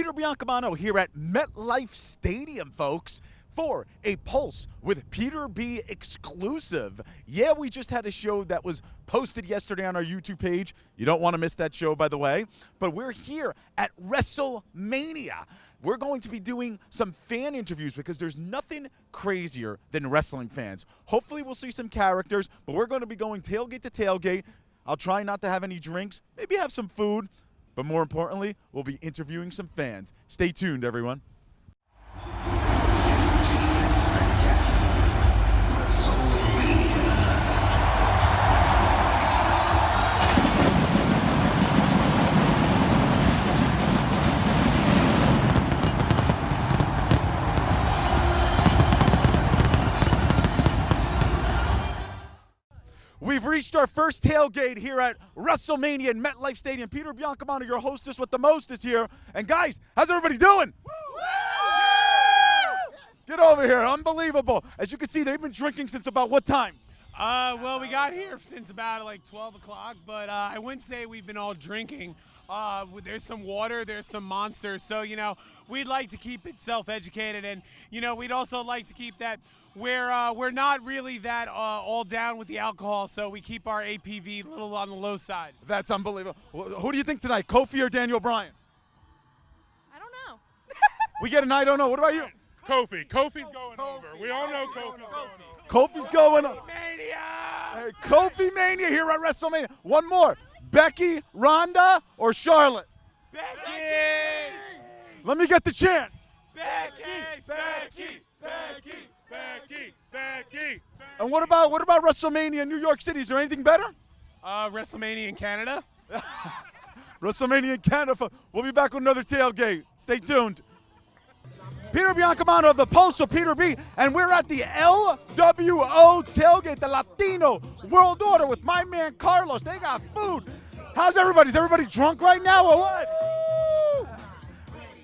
Peter Biancamano here at MetLife Stadium, folks, for a Pulse with Peter B exclusive. Yeah, we just had a show that was posted yesterday on our YouTube page. You don't want to miss that show, by the way. But we're here at Wrestlemania. We're going to be doing some fan interviews because there's nothing crazier than wrestling fans. Hopefully we'll see some characters, but we're going to be going tailgate to tailgate. I'll try not to have any drinks, maybe have some food, but more importantly, we'll be interviewing some fans. Stay tuned, everyone. We've reached our first tailgate here at Wrestlemania in MetLife Stadium. Peter Biancamano, your hostess with the most, is here. And guys, how's everybody doing? Get over here, unbelievable. As you can see, they've been drinking since about what time? Well, we got here since about like 12 o'clock, but I wouldn't say we've been all drinking. There's some water, there's some Monsters, so, you know, we'd like to keep it self-educated, and, you know, we'd also like to keep that we're not really that all down with the alcohol, so we keep our APV a little on the low side. That's unbelievable. Who do you think tonight, Kofi or Daniel Bryan? I don't know. We get an I don't know. What about you? Kofi's going over. We all know Kofi's going over. Kofi's going over. Mania! Hey, Kofi Mania here at WrestleMania. One more. Becky, Ronda, or Charlotte? Becky! Let me get the chant. Becky! Becky! And what about WrestleMania in New York City? Is there anything better? WrestleMania in Canada. WrestleMania in Canada. We'll be back with another tailgate. Stay tuned. Peter Biancamano of the Pulse of Peter B, and we're at the LWO tailgate, the Latino World Order, with my man Carlos. They got food. How's everybody? Is everybody drunk right now or what?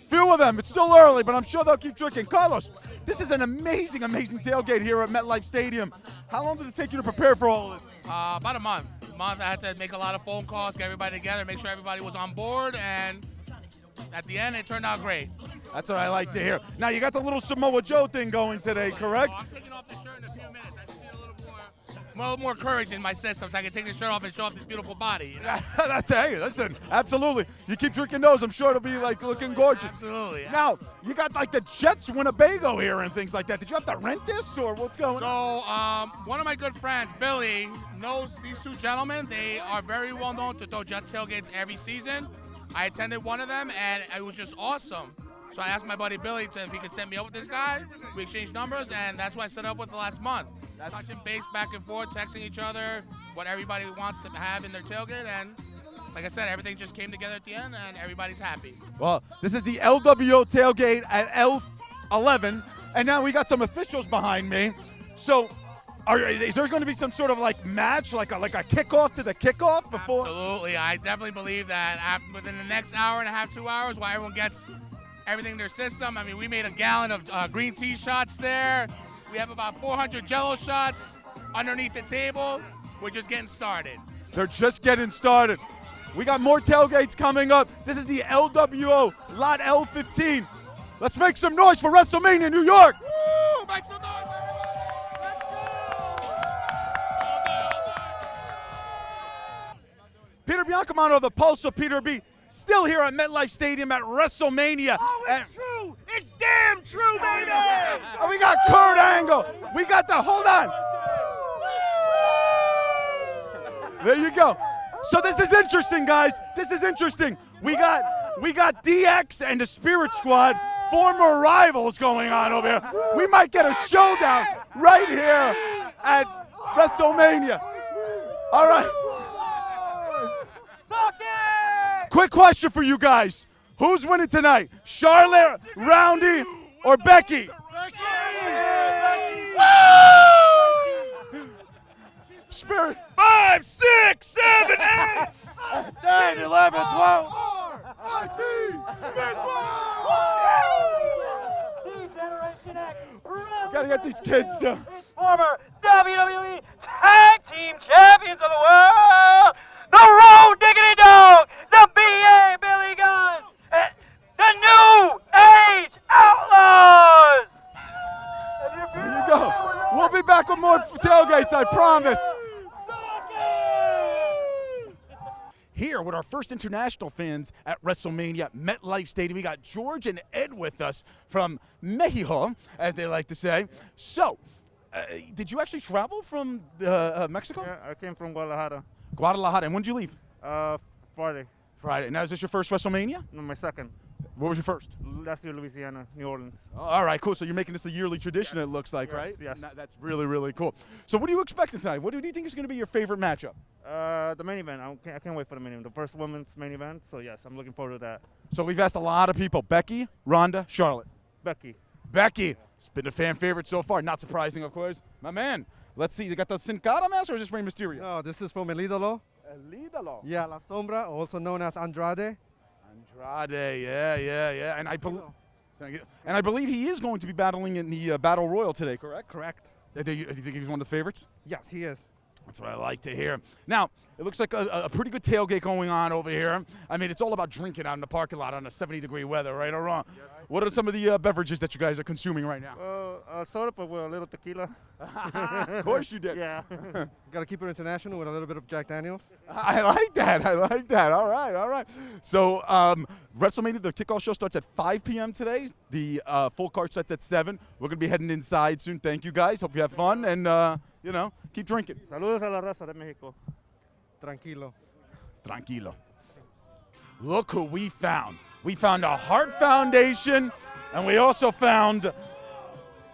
Few of them. It's still early, but I'm sure they'll keep drinking. Carlos, this is an amazing, amazing tailgate here at MetLife Stadium. How long did it take you to prepare for all of this? About a month. I had to make a lot of phone calls, get everybody together, make sure everybody was on board, and at the end, it turned out great. That's what I like to hear. Now, you got the little Samoa Joe thing going today, correct? I'm taking off the shirt in a few minutes. I just need a little more courage in my system so I can take the shirt off and show off this beautiful body. You know? Hey, listen, absolutely. You keep drinking those, I'm sure it'll be, like, looking gorgeous. Absolutely. Yeah. Now, you got, like, the Jets Winnebago here and things like that. Did you have to rent this, or what's going on? So, one of my good friends, Billy, knows these two gentlemen. They are very well known to throw Jets tailgates every season. I attended one of them, and it was just awesome. So I asked my buddy Billy if he could set me up with this guy. We exchanged numbers, and that's what I set up with the last month. Touching base back and forth, texting each other, what everybody wants to have in their tailgate, and like I said, everything just came together at the end, and everybody's happy. Well, this is the LWO tailgate at L11, and now we got some officials behind me. So, is there going to be some sort of like match, like a kickoff to the kickoff before? Absolutely, I definitely believe that within the next hour and a half, 2 hours, while everyone gets everything in their system. I mean, we made a gallon of green tea shots there. We have about 400 Jello shots underneath the table. We're just getting started. They're just getting started. We got more tailgates coming up. This is the LWO Lot L15. Let's make some noise for WrestleMania New York. Woo! Make some noise! Peter Biancamano of the Pulse of Peter B, still here at MetLife Stadium at WrestleMania. Oh, it's true! It's damn true, baby! And we got Kurt Angle. We got hold on. There you go. So this is interesting, guys. This is interesting. We got DX and the Spirit Squad, former rivals, going on over here. We might get a showdown right here at WrestleMania. All right. Quick question for you guys. Who's winning tonight? Charlotte, Roundy, or Becky? Woo! Spirit. 5, 6, 7, 8, 10, 11, 12. 14. Generation X. Gotta get these kids to. Former WWE Tag Team Champions of the World. The Road Diggity Dog. The B.A. Billy Gunn. The new fights, I promise. Here with our first international fans at Wrestlemania, MetLife Stadium. We got George and Ed with us from Mexico, as they like to say. So, did you actually travel from Mexico? Yeah, I came from Guadalajara. Guadalajara. And when did you leave? Friday. Friday. Now, is this your first Wrestlemania? No, my second. What was your first? Last year, Louisiana, New Orleans. Oh, all right, cool. So you're making this a yearly tradition, it looks like, Yes, right? yes. That's really, really cool. So what are you expecting tonight? What do you think is going to be your favorite matchup? The main event. I can't wait for the main event. The first women's main event. So, yes, I'm looking forward to that. So we've asked a lot of people. Becky, Ronda, Charlotte. Becky. Becky. It's been a fan favorite so far. Not surprising, of course. My man. Let's see. You got the Sin Cara mask, or is this Rey Mysterio? No, this is from El Ídolo. El Ídolo. Yeah, La Sombra, also known as Andrade. Andrade. Yeah. And I believe he is going to be battling in the Battle Royal today, correct? Correct. Do you think he's one of the favorites? Yes, he is. That's what I like to hear. Now, it looks like a pretty good tailgate going on over here. I mean, it's all about drinking out in the parking lot on a 70-degree weather, right or wrong? Yeah, right. What are some of the beverages that you guys are consuming right now? Soda, but with a little tequila. Of course you did. Yeah. Got to keep it international with a little bit of Jack Daniels. I like that. All right. So, WrestleMania, the kickoff show starts at 5 p.m. today. The full card starts at 7. We're going to be heading inside soon. Thank you, guys. Hope you have fun and, keep drinking. Saludos a la raza de México. Tranquilo. Look who we found. We found a Heart Foundation, and we also found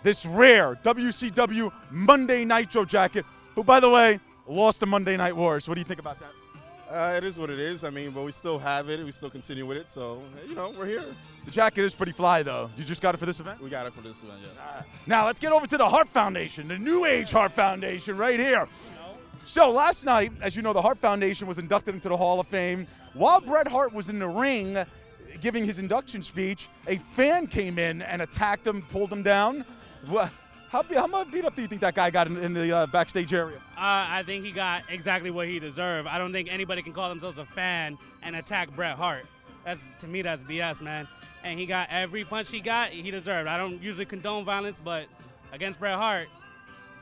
this rare WCW Monday Nitro jacket, who, by the way, lost the Monday Night Wars. What do you think about that? It is what it is. I mean, but we still have it. We still continue with it. So, we're here. The jacket is pretty fly, though. You just got it for this event? We got it for this event, yeah. Now, let's get over to the Heart Foundation, the New Age Heart Foundation right here. So, last night, as you know, the Heart Foundation was inducted into the Hall of Fame. While Bret Hart was in the ring giving his induction speech, a fan came in and attacked him, pulled him down. How much beat up do you think that guy got in the backstage area? I think he got exactly what he deserved. I don't think anybody can call themselves a fan and attack Bret Hart. To me, that's BS, man. And he got every punch he deserved. I don't usually condone violence, but against Bret Hart,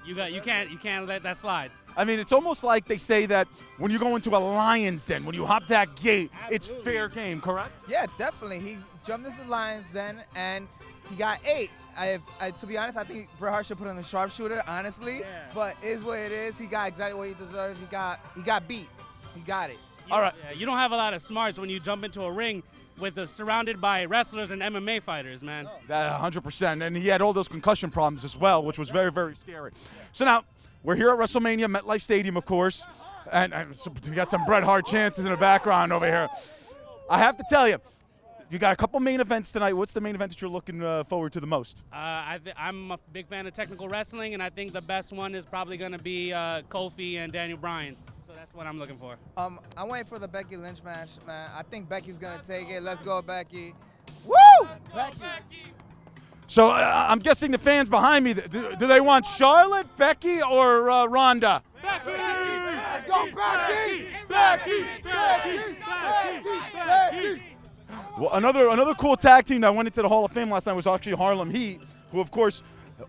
you can't let that slide. I mean, it's almost like they say that when you go into a lion's den, when you hop that gate, Absolutely. It's fair game, correct? Yeah, definitely. He jumped into the lion's den and he got 8. To be honest, I think Bret Hart should put on a sharpshooter, honestly. Yeah. But it is what it is. He got exactly what he deserved. He got beat. He got it. All right. Yeah, you don't have a lot of smarts when you jump into a ring surrounded by wrestlers and MMA fighters, man. That 100%. And he had all those concussion problems as well, which was very, very scary. So now, we're here at WrestleMania, MetLife Stadium, of course. And so we got some Bret Hart chances in the background over here. I have to tell you, you got a couple main events tonight. What's the main event that you're looking forward to the most? I'm a big fan of technical wrestling, and I think the best one is probably going to be Kofi and Daniel Bryan. So that's what I'm looking for. I'm waiting for the Becky Lynch match, man. I think Becky's going to take it. Let's go, Becky. Woo! Becky. So I'm guessing the fans behind me, do they want Charlotte, Becky, or Ronda? Becky! Let's go, Becky! Becky! Becky! Becky! Becky! Well, another cool tag team that went into the Hall of Fame last night was actually Harlem Heat, who, of course,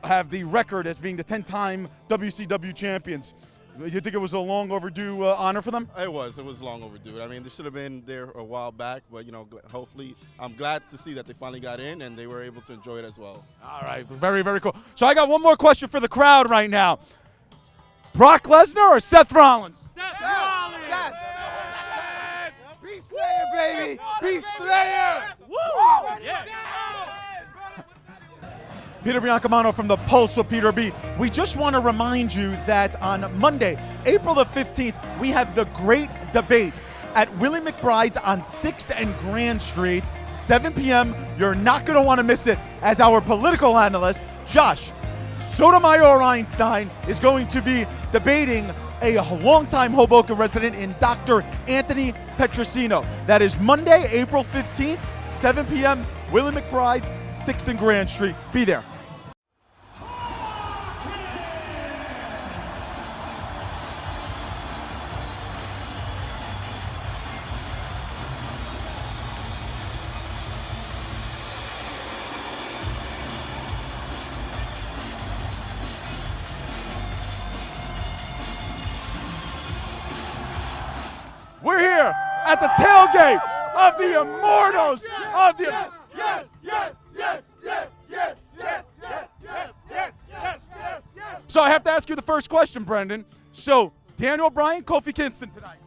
have the record as being the 10-time WCW champions. You think it was a long overdue honor for them? It was long overdue. I mean, they should have been there a while back, but, hopefully, I'm glad to see that they finally got in and they were able to enjoy it as well. All right, very, very cool. So I got one more question for the crowd right now. Brock Lesnar or Seth Rollins? Seth Rollins! Seth! Beast Slayer, baby! Beast Slayer! Woo! Yeah. Peter Biancamano from The Pulse with Peter B. We just want to remind you that on Monday, April the 15th, we have the great debate at Willie McBride's on 6th and Grand Street, 7 p.m. You're not going to want to miss it, as our political analyst, Josh Sotomayor Einstein, is going to be debating a longtime Hoboken resident in Dr. Anthony Petrosino. That is Monday, April 15th, 7 p.m., Willie McBride's, 6th and Grand Street. Be there. tailgate of the Immortals of the... Yes, yes, yes, yes, yes, yes, yes, yes, yes, yes, yes. So I have to ask you the first question, Brendan. So, Daniel Bryan, Kofi Kingston tonight.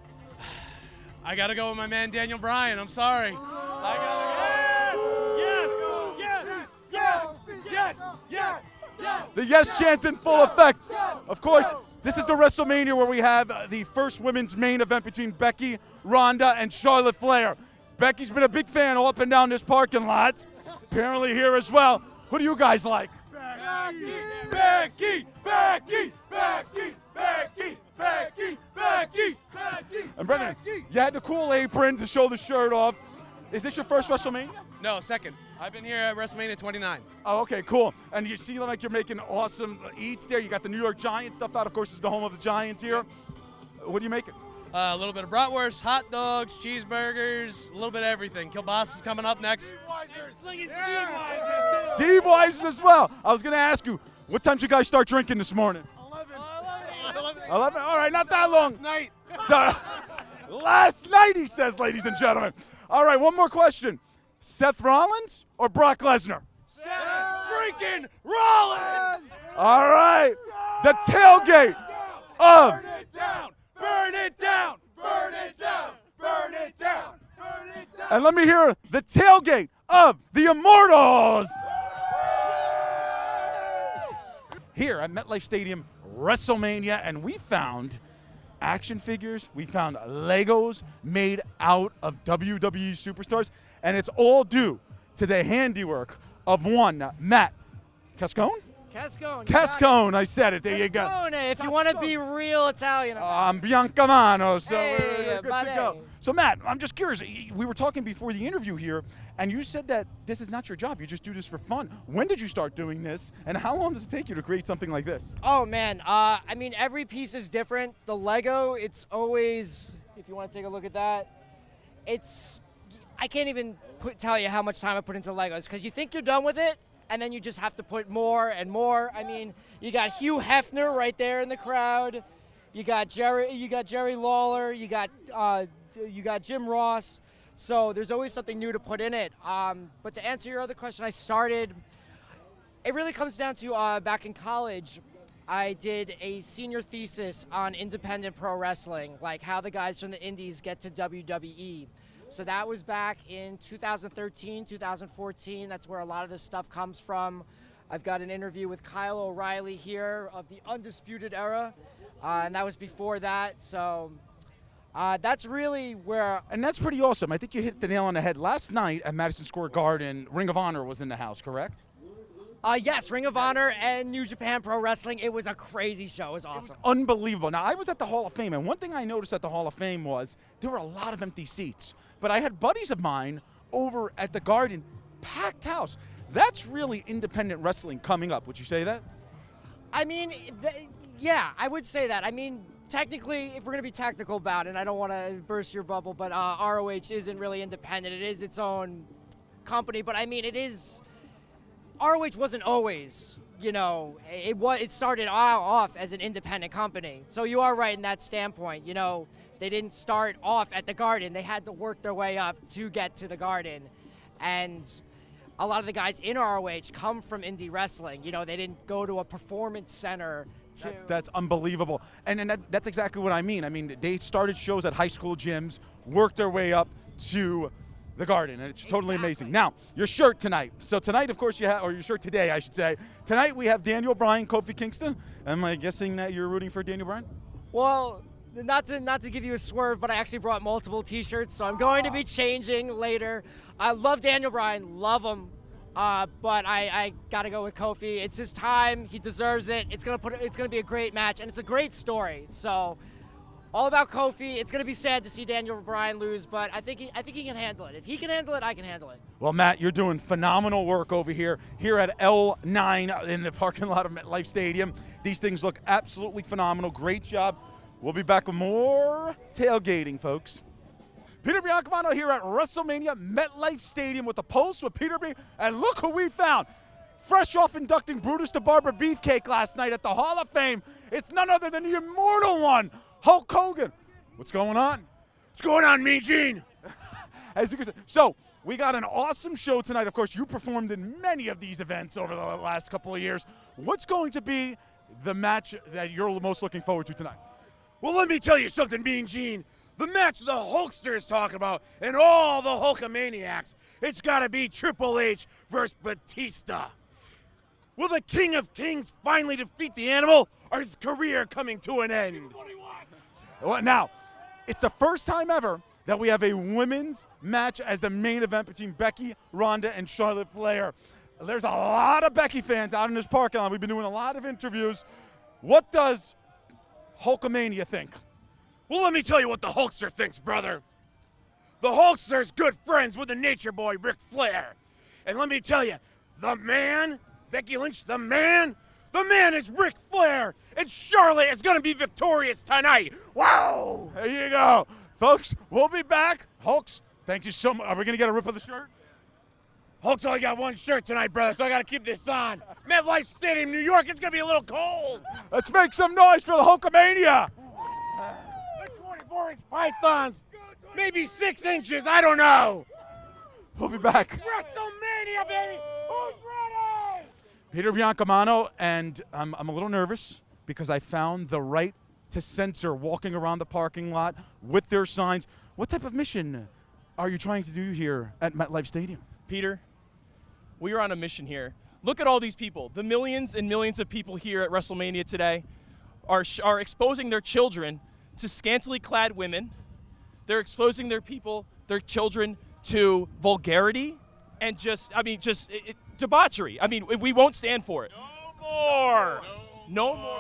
I got to go with my man Daniel Bryan. I'm sorry. I got to go. Yes, yes, yes, yes, yes. The yes chant's in full effect. Of course, this is the WrestleMania where we have the first women's main event between Becky, Ronda, and Charlotte Flair. Becky's been a big fan all up and down this parking lot. Apparently here as well. Who do you guys like? Becky, Becky, Becky, Becky, Becky, Becky, Becky, Becky. And Brendan, you had the cool apron to show the shirt off. Is this your first WrestleMania? No, second. I've been here at WrestleMania 29. Oh, okay, cool. And you see like you're making awesome eats there. You got the New York Giants stuff out. Of course, it's the home of the Giants here. What are you making? A little bit of bratwurst, hot dogs, cheeseburgers, a little bit of everything. Kielbasa is coming up next. Steve Weiser as well. I was going to ask you, what time did you guys start drinking this morning? 11? All right, not that long. Night. So, last night, he says, ladies and gentlemen. All right, one more question. Seth Rollins or Brock Lesnar? Seth freaking Rollins. All right, the tailgate of... Burn it down. Burn it down. Burn it down. Burn it down. Burn it down. And let me hear the tailgate of the Immortals. Here at MetLife Stadium, WrestleMania, and we found action figures, we found Legos made out of WWE superstars, and it's all due to the handiwork of one Matt Cascone? Cascone, I said it. There you go. Cascone, if you want to be real Italian. I'm Biancamano, so Hey, we're good to go. So Matt, I'm just curious. We were talking before the interview here, and you said that this is not your job. You just do this for fun. When did you start doing this, and how long does it take you to create something like this? Oh man, I mean every piece is different. The Lego, it's always, if you want to take a look at that, I can't even tell you how much time I put into Legos because you think you're done with it, and then you just have to put more and more. I mean, you got Hugh Hefner right there in the crowd. You got Jerry Lawler. You got Jim Ross. So there's always something new to put in it. But to answer your other question, it really comes down to back in college, I did a senior thesis on independent pro wrestling, like how the guys from the indies get to WWE. So that was back in 2013, 2014. That's where a lot of this stuff comes from. I've got an interview with Kyle O'Reilly here of the Undisputed Era, and that was before that. So that's really where... And that's pretty awesome. I think you hit the nail on the head. Last night at Madison Square Garden, Ring of Honor was in the house, correct? Yes, Ring of Honor and New Japan Pro Wrestling. It was a crazy show. It was awesome. It was unbelievable. Now, I was at the Hall of Fame, and one thing I noticed at the Hall of Fame was there were a lot of empty seats. But I had buddies of mine over at the Garden, packed house. That's really independent wrestling coming up. Would you say that? I mean, yeah, I would say that. I mean, technically, if we're going to be technical about it, and I don't want to burst your bubble, but ROH isn't really independent. It is its own company. But, I mean, it is... ROH wasn't always, it started off as an independent company. So you are right in that standpoint. They didn't start off at the Garden. They had to work their way up to get to the Garden. And a lot of the guys in ROH come from indie wrestling. They didn't go to a performance center. That's unbelievable. And that's exactly what I mean. I mean, they started shows at high school gyms, worked their way up to the Garden, and it's totally amazing. Now, your shirt tonight. So tonight, of course, or your shirt today, I should say. Tonight we have Daniel Bryan, Kofi Kingston. Am I guessing that you're rooting for Daniel Bryan? Well, not to give you a swerve, but I actually brought multiple T-shirts, so I'm going to be changing later. I love Daniel Bryan, love him, but I got to go with Kofi. It's his time. He deserves it. It's gonna be a great match, and it's a great story. So. All about Kofi. It's going to be sad to see Daniel Bryan lose, but I think he can handle it. If he can handle it, I can handle it. Well, Matt, you're doing phenomenal work over here at L9 in the parking lot of MetLife Stadium. These things look absolutely phenomenal. Great job. We'll be back with more tailgating, folks. Peter Biancamano here at WrestleMania MetLife Stadium with the Pulse with Peter B. And look who we found. Fresh off inducting Brutus the Barber Beefcake last night at the Hall of Fame. It's none other than the immortal one, Hulk Hogan. What's going on? What's going on, Mean Gene? As you can see. So we got an awesome show tonight. Of course, you performed in many of these events over the last couple of years. What's going to be the match that you're most looking forward to tonight? Well, let me tell you something, Mean Gene. The match the Hulkster is talking about and all the Hulkamaniacs, it's got to be Triple H versus Batista. Will the King of Kings finally defeat the Animal, or is his career coming to an end? Well, now, it's the first time ever that we have a women's match as the main event between Becky, Ronda, and Charlotte Flair. There's a lot of Becky fans out in this parking lot. We've been doing a lot of interviews. What does Hulkamania think? Well, let me tell you what the Hulkster thinks, brother. The Hulkster's good friends with the Nature Boy, Ric Flair. And let me tell you, the man, Becky Lynch, the man is Ric Flair. And Charlotte is going to be victorious tonight. Wow! There you go. Folks, we'll be back. Hulks, thank you so much. Are we going to get a rip of the shirt? Hulk's only got one shirt tonight, brother, so I got to keep this on. MetLife Stadium, New York, it's going to be a little cold. Let's make some noise for the Hulkamania. The 24-inch pythons, maybe 6 inches, I don't know. We'll be back. WrestleMania, baby! Who's ready? Peter Biancamano, and I'm a little nervous because I found the right to censor walking around the parking lot with their signs. What type of mission are you trying to do here at MetLife Stadium? Peter, we are on a mission here. Look at all these people. The millions and millions of people here at WrestleMania today are exposing their children to scantily clad women. They're exposing their children to vulgarity and debauchery. I mean, we won't stand for it. No more.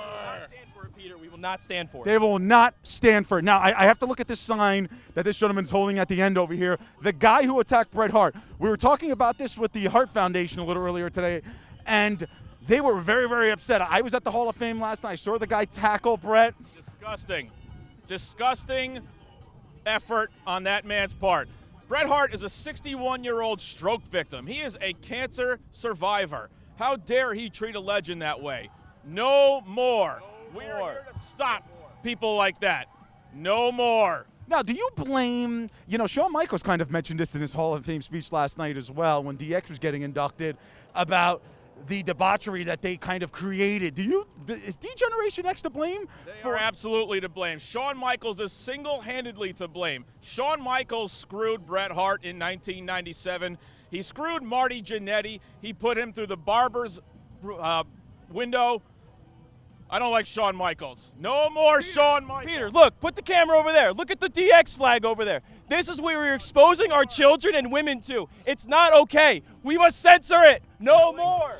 Peter, we will not stand for it. They will not stand for it. Now, I have to look at this sign that this gentleman's holding at the end over here. The guy who attacked Bret Hart. We were talking about this with the Hart Foundation a little earlier today, and they were very, very upset. I was at the Hall of Fame last night. I saw the guy tackle Bret. Disgusting effort on that man's part. Bret Hart is a 61-year-old stroke victim. He is a cancer survivor. How dare he treat a legend that way? No more. We are here to stop people like that. No more. Now, do you blame, Shawn Michaels kind of mentioned this in his Hall of Fame speech last night as well when DX was getting inducted about the debauchery that they kind of created. Is D-Generation X to blame? They are absolutely to blame. Shawn Michaels is single-handedly to blame. Shawn Michaels screwed Bret Hart in 1997. He screwed Marty Jannetty. He put him through the barber's window. I don't like Shawn Michaels. No more Shawn Michaels. Peter, look, put the camera over there. Look at the DX flag over there. This is where we're exposing our children and women to. It's not okay. We must censor it. No more.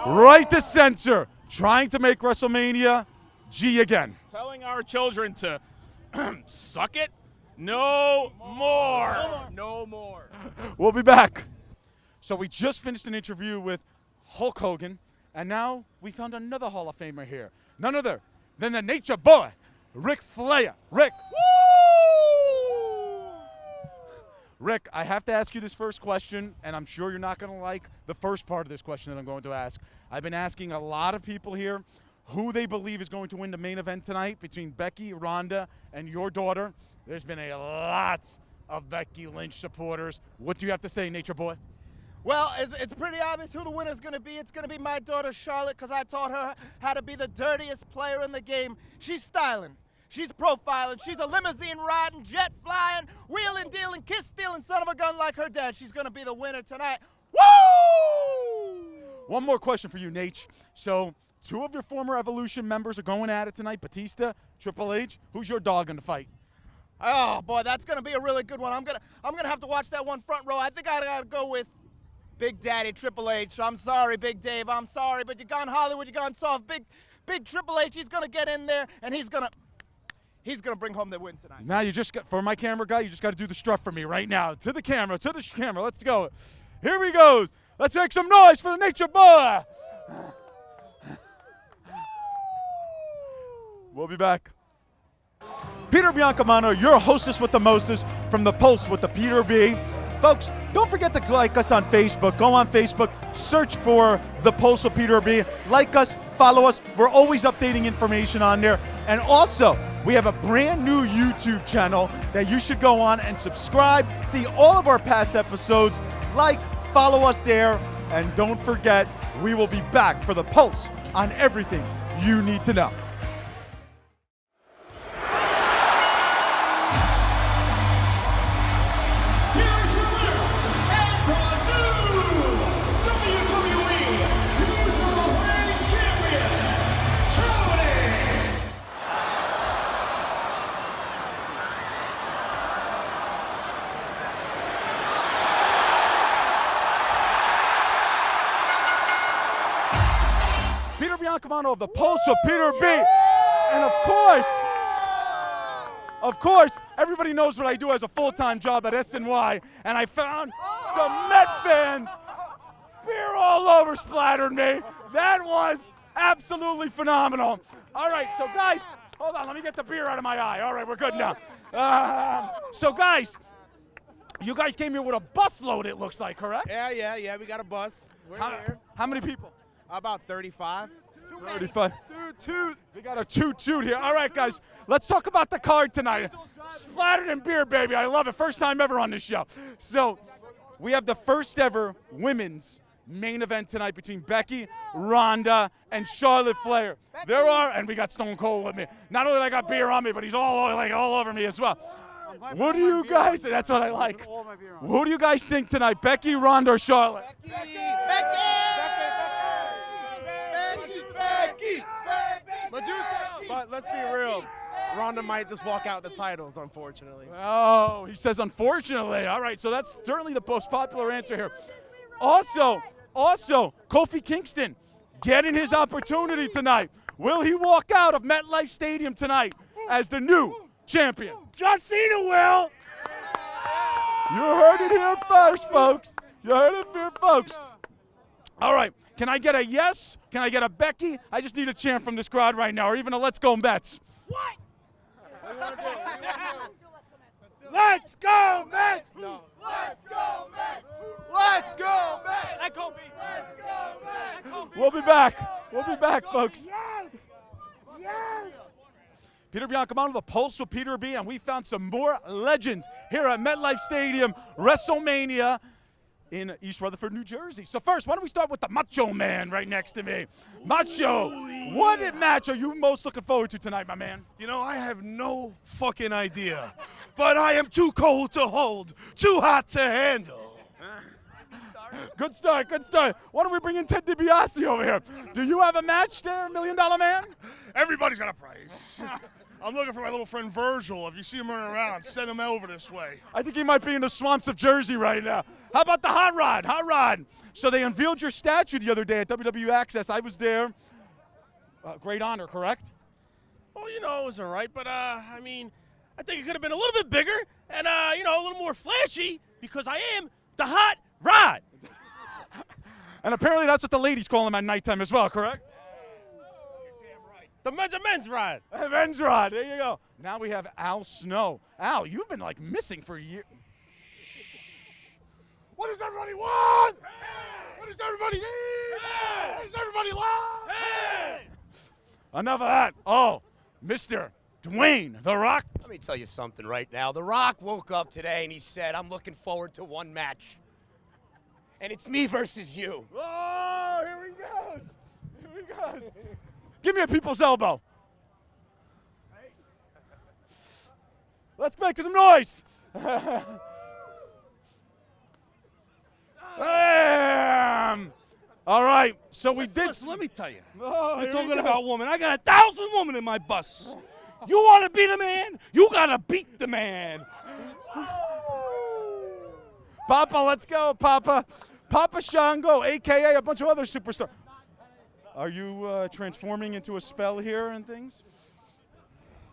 Right to censor. Trying to make WrestleMania G again. Telling our children to suck it? No more. No more. We'll be back. So we just finished an interview with Hulk Hogan, and now we found another Hall of Famer here. None other than the Nature Boy, Ric Flair. Rick. Woo! Rick, I have to ask you this first question, and I'm sure you're not going to like the first part of this question that I'm going to ask. I've been asking a lot of people here who they believe is going to win the main event tonight between Becky, Ronda, and your daughter. There's been a lot of Becky Lynch supporters. What do you have to say, Nature Boy? Well, it's pretty obvious who the winner's going to be. It's going to be my daughter, Charlotte, because I taught her how to be the dirtiest player in the game. She's styling. She's profiling. She's a limousine riding, jet flying, wheeling, dealing, kiss stealing son of a gun like her dad. She's going to be the winner tonight. Woo! One more question for you, Nate. So, 2 of your former Evolution members are going at it tonight, Batista, Triple H. Who's your dog in the fight? Oh, boy, that's going to be a really good one. I'm gonna have to watch that one front row. I think I got to go with Big Daddy Triple H. I'm sorry, Big Dave. I'm sorry, but you gone Hollywood, you gone soft. Big Triple H, he's going to get in there, and he's going to bring home the win tonight. Now, for my camera guy, you just got to do the strut for me right now. To the camera. Let's go. Here he goes. Let's make some noise for the Nature Boy. We'll be back. Peter Biancamano, your hostess with the mostest from The Pulse with the Peter B. Folks, don't forget to like us on Facebook. Go on Facebook, search for The Pulse with Peter B. Like us, follow us. We're always updating information on there. And also, we have a brand new YouTube channel that you should go on and subscribe, see all of our past episodes, follow us there, and don't forget, we will be back for the pulse on everything you need to know. Here's your winner and the new WWE Cruiserweight Champion, Charlie. Peter Biancamano of the Pulse of Peter B. And of course, everybody knows what I do as a full-time job at SNY, and I found some Met fans. Beer all over splattered me. That was absolutely phenomenal. All right, so guys, hold on, let me get the beer out of my eye. All right, we're good now. So guys, you guys came here with a busload, it looks like, correct? Yeah, we got a bus. We're here. How many people? About 35. 35. Toot. We got a toot here. All right, guys, let's talk about the card tonight. Splattered in beer, baby. I love it. First time ever on this show. So we have the first ever women's main event tonight between Becky, Ronda, and Charlotte Flair. And we got Stone Cold with me. Not only I got beer on me, but he's all over me as well. What do you guys? That's what I like. Who do you guys think tonight? Becky, Ronda, or Charlotte? Medusa. But let's be real. Ronda might just walk out the titles, unfortunately. Oh, he says unfortunately. All right, so that's certainly the most popular answer here. Also, Kofi Kingston getting his opportunity tonight. Will he walk out of MetLife Stadium tonight as the new champion? John Cena will. You heard it here first, folks. You heard it here, folks. All right, can I get a yes? Can I get a Becky? I just need a chant from this crowd right now, or even a Let's Go Mets. What? Let's go, Mets! No. Let's go, Mets! Let's go, Mets! Let's go, Mets! We'll be back. We'll be back, folks. Yes! Peter Biancamano, the Pulse with Peter B, and we found some more legends here at MetLife Stadium, Wrestlemania in East Rutherford, New Jersey. So first, why don't we start with the Macho Man right next to me? Macho, what match are you most looking forward to tonight, my man? You know, I have no fucking idea, but I am too cold to hold, too hot to handle. Good start, good start. Why don't we bring in Ted DiBiase over here? Do you have a match there, $1 Million Man? Everybody's got a price. I'm looking for my little friend Virgil. If you see him running around, send him over this way. I think he might be in the swamps of Jersey right now. How about the Hot Rod? Hot Rod. So they unveiled your statue the other day at WWE Access. I was there. Great honor, correct? Well, you know, it was all right, but, I mean, I think it could have been a little bit bigger and, you know, a little more flashy because I am the Hot Rod. And apparently that's what the ladies call him at nighttime as well, correct? The men's rod. Men's rod. There you go. Now we have Al Snow. Al, you've been like missing for a year. What does everybody want? What does everybody need? What does everybody want? Enough of that. Oh, Mr. Dwayne The Rock. Let me tell you something right now. The Rock woke up today and he said, I'm looking forward to one match. And it's me versus you. Oh, here he goes. Here he goes. Give me a people's elbow. Let's make some noise. Bam. All right, so we did. Let me tell you. Oh, You're talking about women. I got 1,000 women in my bus. You want to be the man? You got to beat the man. Papa, let's go, Papa. Papa Shango, a.k.a. a bunch of other superstars. Are you transforming into a spell here and things?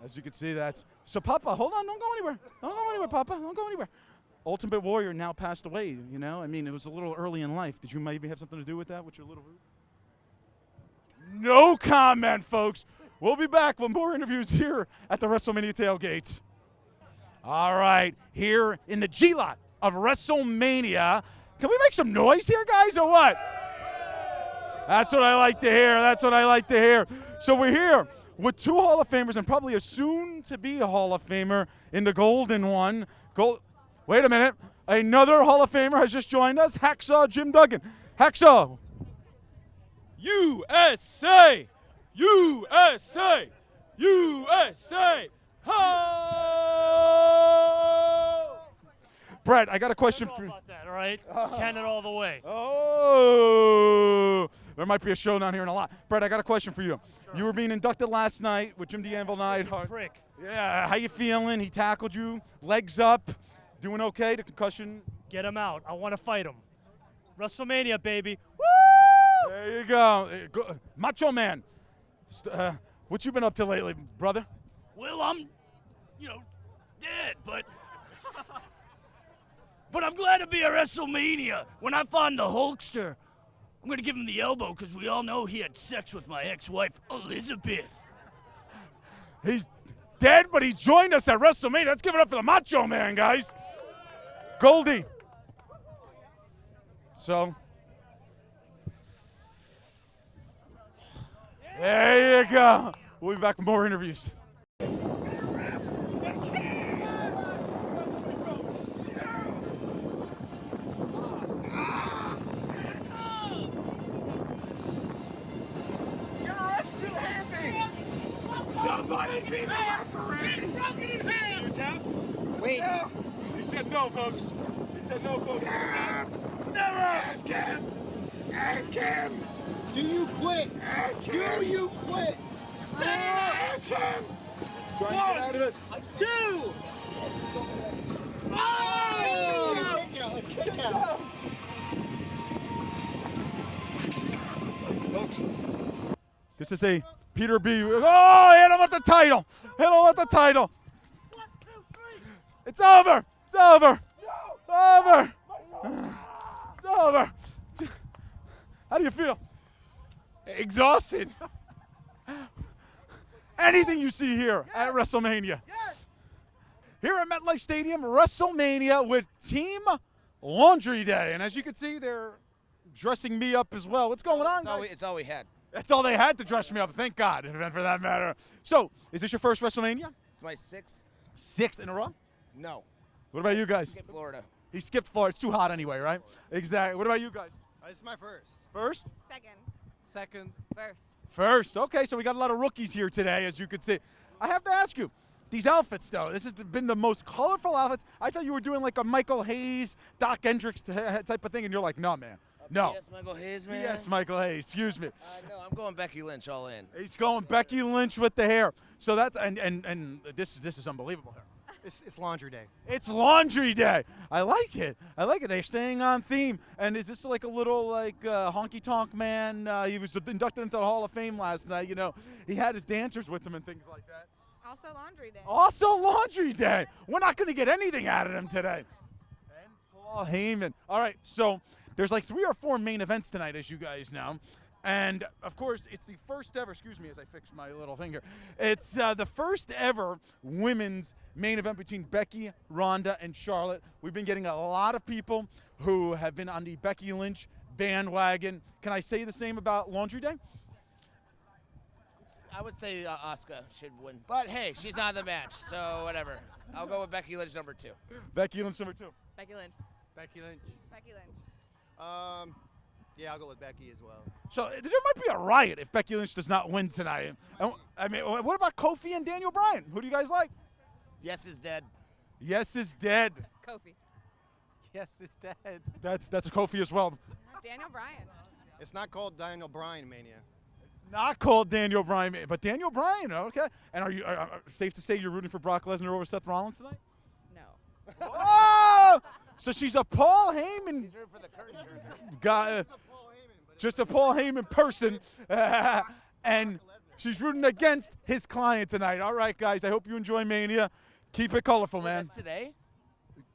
As you can see, that's... So, Papa, hold on. Don't go anywhere. Don't go anywhere, Papa. Don't go anywhere. Ultimate Warrior now passed away, you know? I mean, it was a little early in life. Did you maybe have something to do with that, with your little root? No comment, folks. We'll be back with more interviews here at the WrestleMania tailgates. All right, here in the G-Lot of WrestleMania. Can we make some noise here, guys, or what? That's what I like to hear. That's what I like to hear. So we're here with 2 Hall of Famers and probably a soon-to-be Hall of Famer in the golden one. Wait a minute. Another Hall of Famer has just joined us, Hacksaw Jim Duggan. Hacksaw. USA! USA! USA! Ho! Brett, I got a question for you. About that, all right? Can it all the way. Oh, there might be a show down here in a lot. Brett, I got a question for you. You were being inducted last night with Jim the Anvil Neidhart. Prick. Yeah, how you feeling? He tackled you, legs up, doing okay? The concussion. Get him out. I want to fight him. WrestleMania, baby. There you go. Macho Man. What you been up to lately, brother? Well, I'm, dead, but I'm glad to be at WrestleMania. When I find the Hulkster, I'm going to give him the elbow because we all know he had sex with my ex-wife, Elizabeth. He's dead, but he joined us at WrestleMania. Let's give it up for the Macho Man, guys. Goldie. So, there you go. We'll be back with more interviews. Somebody be the referee! Broken in half! You tap? Wait. No. He said no, folks. He said no, folks. Never! Ask him! Ask him! Do you quit? Ask him! Do you quit? Ask him! One, two! Oh! Kick out. Folks, this is a Peter B. Oh, hit him with the title. Hit him with the title. 1, 2, 3. It's over. It's over. Over. It's over. How do you feel? Exhausted. Anything you see here at WrestleMania. Here at MetLife Stadium, WrestleMania with Team Laundry Day. And as you can see, they're dressing me up as well. What's going on, guys? It's all we had. That's all they had to dress me up. Thank God, for that matter. So, is this your first WrestleMania? It's my 6th. 6th in a row? No. What about you guys? Skip Florida. He skipped Florida. It's too hot anyway, right? Exactly. What about you guys? This is my first. First? Second. First. First. Okay, so we got a lot of rookies here today, as you can see. I have to ask you, these outfits, though, this has been the most colorful outfits. I thought you were doing like a Michael Hayes, Doc Hendricks type of thing, and you're like, no, man. No. Yes, Michael Hayes, man. Yes, Michael Hayes. Excuse me. No, I'm going Becky Lynch all in. He's going Becky Lynch with the hair. So that's and this is unbelievable here. It's laundry day. It's laundry day. I like it. I like it. They're staying on theme. And is this like a little honky tonk man? He was inducted into the Hall of Fame last night. He had his dancers with him and things like that. Also laundry day. Also laundry day. We're not going to get anything out of him today. And Paul Heyman. All right. So there's like 3 or 4 main events tonight, as you guys know. And, of course, it's the first ever, excuse me as I fix my little thing here. It's the first ever women's main event between Becky, Ronda, and Charlotte. We've been getting a lot of people who have been on the Becky Lynch bandwagon. Can I say the same about Laundry Day? I would say Asuka should win. But, hey, she's not in the match, so whatever. I'll go with Becky Lynch number 2. Becky Lynch number 2. Becky Lynch. Becky Lynch. Becky Lynch. Yeah, I'll go with Becky as well. So there might be a riot if Becky Lynch does not win tonight. I mean, what about Kofi and Daniel Bryan? Who do you guys like? Yes is dead. Yes is dead. Kofi. Yes, it's dead. That's Kofi as well. Daniel Bryan. It's not called Daniel Bryan Mania. Not called Daniel Bryan, but Daniel Bryan, okay. And are you safe to say you're rooting for Brock Lesnar over Seth Rollins tonight? No. Oh! So she's a Paul Heyman She's rooting for the curtain jerseys. guy, just a Paul Heyman person, and she's rooting against his client tonight. All right, guys, I hope you enjoy Mania. Keep it colorful, man. That's today?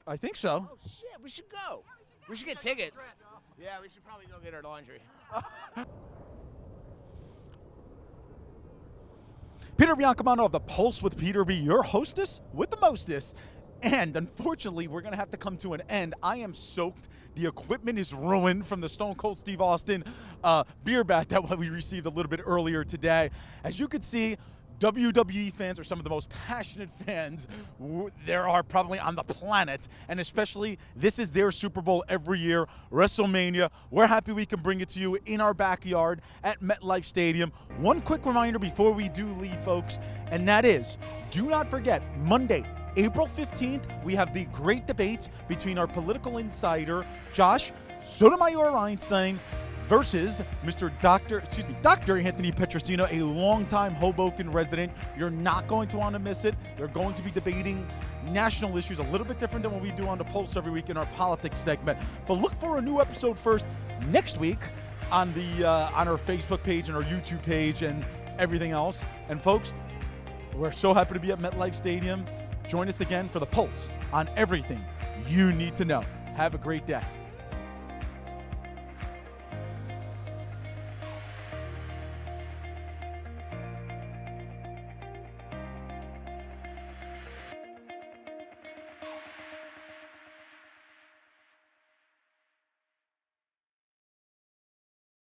I think so. Oh, shit, we should go. We should get tickets. Yeah, we should probably go get our laundry. Peter Biancamano of The Pulse with Peter B., your hostess with the mostest. And unfortunately, we're going to have to come to an end. I am soaked. The equipment is ruined from the Stone Cold Steve Austin beer bat that we received a little bit earlier today. As you can see, WWE fans are some of the most passionate fans there are probably on the planet, and especially this is their Super Bowl every year, WrestleMania. We're happy we can bring it to you in our backyard at MetLife Stadium. One quick reminder before we do leave, folks, and that is, do not forget, Monday, April 15th, we have the great debate between our political insider, Josh Sotomayor-Einstein, versus Dr. Anthony Petrosino, a longtime Hoboken resident. You're not going to want to miss it. They're going to be debating national issues, a little bit different than what we do on the Pulse every week in our politics segment. But look for a new episode first next week on our Facebook page and our YouTube page and everything else. And folks, we're so happy to be at MetLife Stadium. Join us again for the Pulse on everything you need to know. Have a great day.